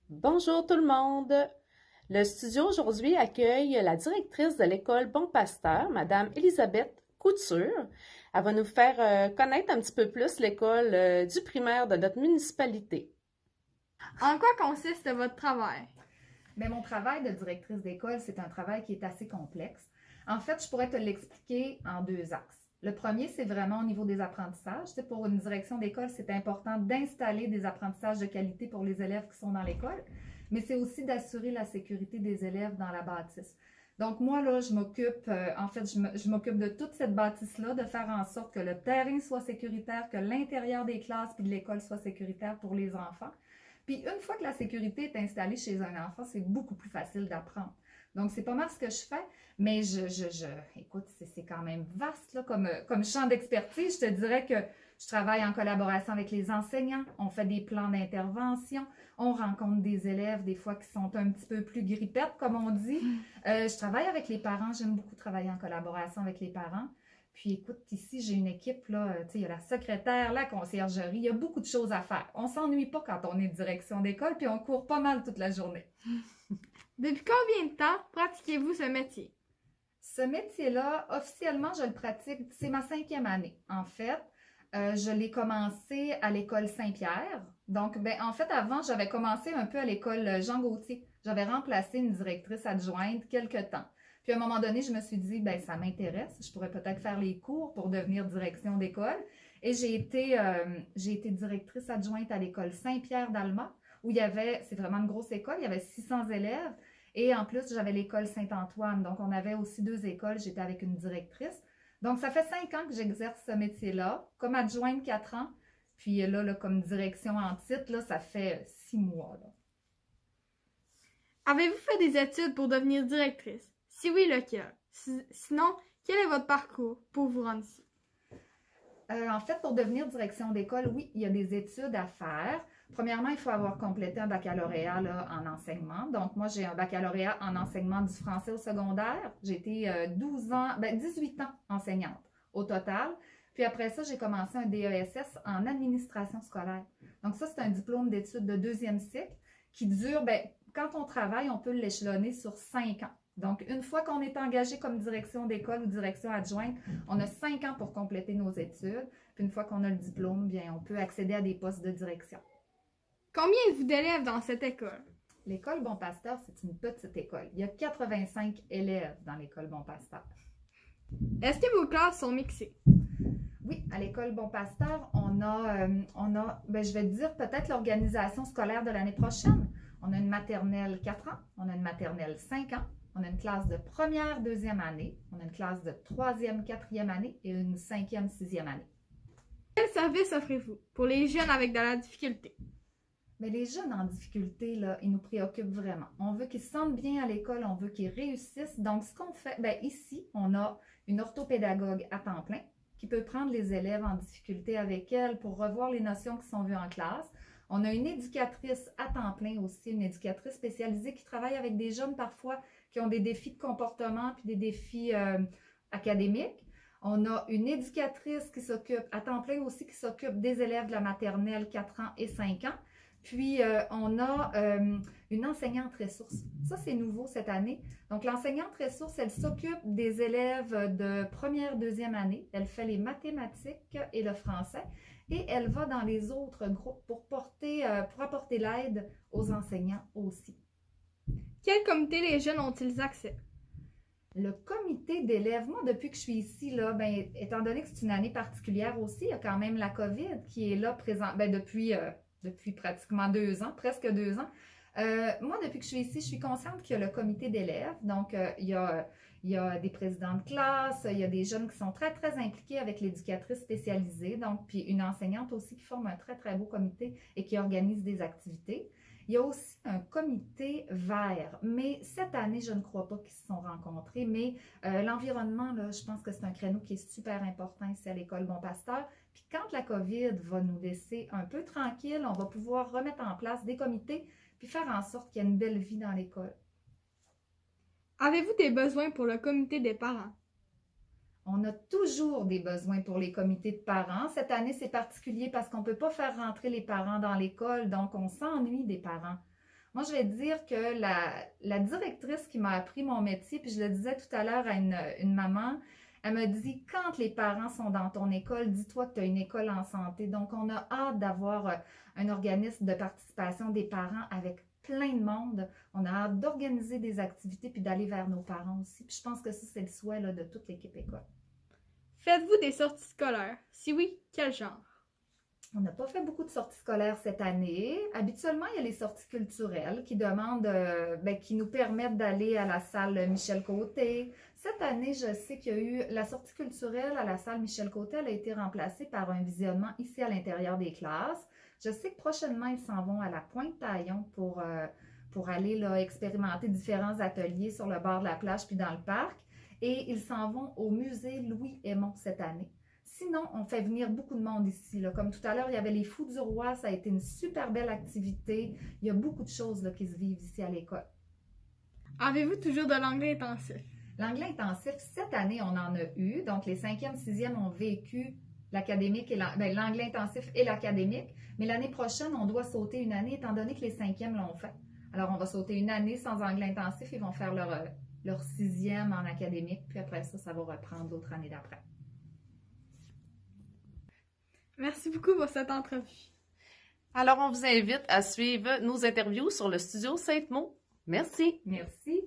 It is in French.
Bonjour tout le monde. Le studio aujourd'hui accueille la directrice de l'école Bon Pasteur, Madame Elisabeth Couture. Elle va nous faire connaître un petit peu plus l'école du primaire de notre municipalité. En quoi consiste votre travail? Mais mon travail de directrice d'école, c'est un travail qui est assez complexe. En fait, je pourrais te l'expliquer en deux axes. Le premier, c'est vraiment au niveau des apprentissages. Tu sais, pour une direction d'école, c'est important d'installer des apprentissages de qualité pour les élèves qui sont dans l'école, mais c'est aussi d'assurer la sécurité des élèves dans la bâtisse. Donc moi, là, je m'occupe, je m'occupe de toute cette bâtisse-là, de faire en sorte que le terrain soit sécuritaire, que l'intérieur des classes et de l'école soit sécuritaire pour les enfants. Puis une fois que la sécurité est installée chez un enfant, c'est beaucoup plus facile d'apprendre. Donc, c'est pas mal ce que je fais, mais écoute, c'est quand même vaste là, comme champ d'expertise. Je te dirais que je travaille en collaboration avec les enseignants, on fait des plans d'intervention, on rencontre des élèves des fois qui sont un petit peu plus grippettes, comme on dit. Je travaille avec les parents, j'aime beaucoup travailler en collaboration avec les parents. Puis écoute, ici, j'ai une équipe, là, tu sais, il y a la secrétaire, la conciergerie, il y a beaucoup de choses à faire. On s'ennuie pas quand on est direction d'école, puis on court pas mal toute la journée. Depuis combien de temps pratiquez-vous ce métier? Ce métier-là, officiellement, je le pratique, c'est ma 5e année. En fait, je l'ai commencé à l'école Saint-Pierre. Donc, ben, en fait, avant, j'avais commencé un peu à l'école Jean Gauthier. J'avais remplacé une directrice adjointe quelque temps. Puis à un moment donné, je me suis dit, ben ça m'intéresse, je pourrais peut-être faire les cours pour devenir direction d'école. Et j'ai été directrice adjointe à l'école Saint-Pierre d'Alma, où il y avait, c'est vraiment une grosse école, il y avait 600 élèves. Et en plus, j'avais l'école Saint-Antoine. Donc, on avait aussi 2 écoles, j'étais avec une directrice. Donc, ça fait 5 ans que j'exerce ce métier-là, comme adjointe 4 ans. Puis là, comme direction en titre, là, ça fait 6 mois. Là. Avez-vous fait des études pour devenir directrice? Si oui, lequel? Sinon, quel est votre parcours pour vous rendre ici? En fait, pour devenir direction d'école, oui, il y a des études à faire. Premièrement, il faut avoir complété un baccalauréat là, en enseignement. Donc, moi, j'ai un baccalauréat en enseignement du français au secondaire. J'ai été 18 ans enseignante au total. Puis après ça, j'ai commencé un DESS en administration scolaire. Donc, ça, c'est un diplôme d'études de 2e cycle qui dure, quand on travaille, on peut l'échelonner sur 5 ans. Donc, une fois qu'on est engagé comme direction d'école ou direction adjointe, on a 5 ans pour compléter nos études. Puis une fois qu'on a le diplôme, bien, on peut accéder à des postes de direction. Combien êtes-vous d'élèves dans cette école? L'école Bon Pasteur, c'est une petite école. Il y a 85 élèves dans l'école Bon Pasteur. Est-ce que vos classes sont mixées? Oui, à l'école Bon Pasteur, je vais te dire peut-être l'organisation scolaire de l'année prochaine. On a une maternelle 4 ans, on a une maternelle 5 ans, on a une classe de première, 2e année, on a une classe de 3e, 4e année et une 5e, 6e année. Quel service offrez-vous pour les jeunes avec de la difficulté? Mais les jeunes en difficulté, là, ils nous préoccupent vraiment. On veut qu'ils se sentent bien à l'école, on veut qu'ils réussissent. Donc, ce qu'on fait, ici, on a une orthopédagogue à temps plein qui peut prendre les élèves en difficulté avec elle pour revoir les notions qui sont vues en classe. On a une éducatrice à temps plein aussi, une éducatrice spécialisée qui travaille avec des jeunes parfois qui ont des défis de comportement puis des défis académiques. On a une éducatrice qui s'occupe à temps plein aussi, qui s'occupe des élèves de la maternelle 4 ans et 5 ans. Puis, on a une enseignante ressource. Ça, c'est nouveau cette année. Donc, l'enseignante ressource, elle s'occupe des élèves de première, 2e année. Elle fait les mathématiques et le français. Et elle va dans les autres groupes pour apporter l'aide aux enseignants aussi. Quel comité les jeunes ont-ils accès? Le comité d'élèves, moi, depuis que je suis ici, là, étant donné que c'est une année particulière aussi, il y a quand même la COVID qui est là présent, depuis pratiquement 2 ans, presque 2 ans. Moi, depuis que je suis ici, je suis consciente qu'il y a le comité d'élèves. Donc, il y a des présidents de classe, il y a des jeunes qui sont très, très impliqués avec l'éducatrice spécialisée. Donc, puis une enseignante aussi qui forme un très, très beau comité et qui organise des activités. Il y a aussi un comité vert, mais cette année, je ne crois pas qu'ils se sont rencontrés, mais l'environnement, là, je pense que c'est un créneau qui est super important ici à l'école Bon Pasteur. Puis quand la COVID va nous laisser un peu tranquille, on va pouvoir remettre en place des comités puis faire en sorte qu'il y ait une belle vie dans l'école. Avez-vous des besoins pour le comité des parents? On a toujours des besoins pour les comités de parents. Cette année, c'est particulier parce qu'on ne peut pas faire rentrer les parents dans l'école, donc on s'ennuie des parents. Moi, je vais dire que la directrice qui m'a appris mon métier, puis je le disais tout à l'heure à une maman, elle me dit, quand les parents sont dans ton école, dis-toi que tu as une école en santé. Donc, on a hâte d'avoir un organisme de participation des parents avec plein de monde. On a hâte d'organiser des activités puis d'aller vers nos parents aussi. Puis je pense que ça, c'est le souhait là, de toute l'équipe école. Faites-vous des sorties scolaires? Si oui, quel genre? On n'a pas fait beaucoup de sorties scolaires cette année. Habituellement, il y a les sorties culturelles qui demandent, qui nous permettent d'aller à la salle Michel Côté. Cette année, je sais qu'il y a eu la sortie culturelle à la salle Michel Côté, elle a été remplacée par un visionnement ici à l'intérieur des classes. Je sais que prochainement, ils s'en vont à la Pointe-Taillon pour aller là, expérimenter différents ateliers sur le bord de la plage puis dans le parc. Et ils s'en vont au musée Louis-Aymon cette année. Sinon, on fait venir beaucoup de monde ici. Là. Comme tout à l'heure, il y avait les Fous du Roi. Ça a été une super belle activité. Il y a beaucoup de choses là, qui se vivent ici à l'école. Avez-vous toujours de l'anglais intensif? L'anglais intensif, cette année, on en a eu. Donc, les 5e, 6e ont vécu l'académique et l'anglais intensif et l'académique. Mais l'année prochaine, on doit sauter une année, étant donné que les 5e l'ont fait. Alors, on va sauter une année sans anglais intensif. Ils vont faire leur 6e en académique. Puis après ça, ça va reprendre l'autre année d'après. Merci beaucoup pour cette entrevue. Alors, on vous invite à suivre nos interviews sur le studio Sainte-Maud. Merci. Merci.